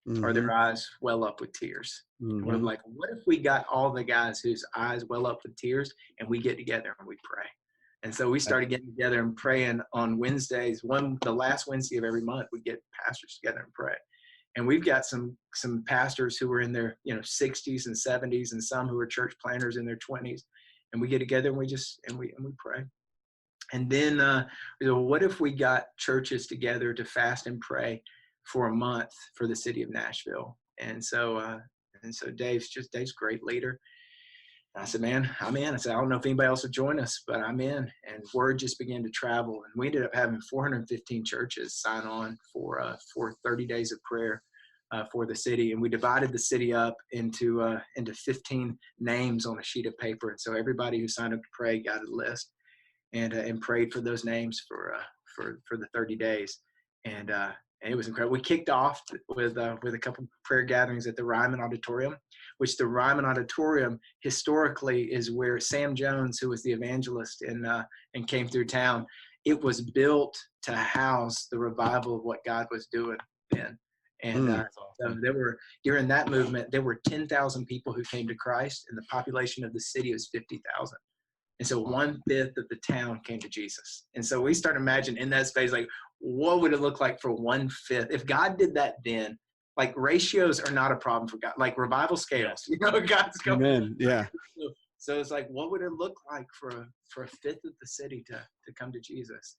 or Mm-hmm. their eyes well up with tears. And we're Mm-hmm. like, what if we got all the guys whose eyes well up with tears and we get together and we pray? And so we started getting together and praying on Wednesdays. The last Wednesday of every month, we get pastors together and pray. And we've got some pastors who are in their 60s and 70s, and some who are church planners in their 20s. And we get together and we pray. And then what if we got churches together to fast and pray for a month for the city of Nashville? And so Dave's a great leader. And I said, man, I'm in. I said, I don't know if anybody else will join us, but I'm in. And word just began to travel. And we ended up having 415 churches sign on for 30 days of prayer for the city. And we divided the city up into 15 names on a sheet of paper. And so everybody who signed up to pray got a list and prayed for those names for the 30 days. And it was incredible. We kicked off with a couple prayer gatherings at the Ryman Auditorium, which the Ryman Auditorium historically is where Sam Jones, who was the evangelist and came through town, it was built to house the revival of what God was doing then. And so during that movement, there were 10,000 people who came to Christ, and the population of the city was 50,000. And so 1/5 of the town came to Jesus. And so we start imagining in that space, like, what would it look like for 1/5? If God did that then, like, ratios are not a problem for God, like revival scales, God's going. Amen. Yeah. So it's like, what would it look like for a fifth of the city to come to Jesus?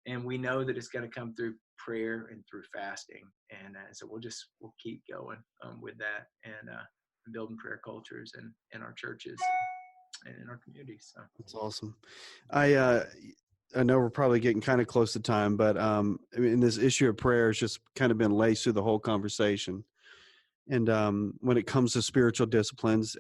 And we know that it's going to come through prayer and through fasting. And so we'll keep going with that and building prayer cultures in our churches and in our communities. So That's awesome. I know we're probably getting kind of close to time, but I mean, this issue of prayer has just kind of been laced through the whole conversation. And when it comes to spiritual disciplines,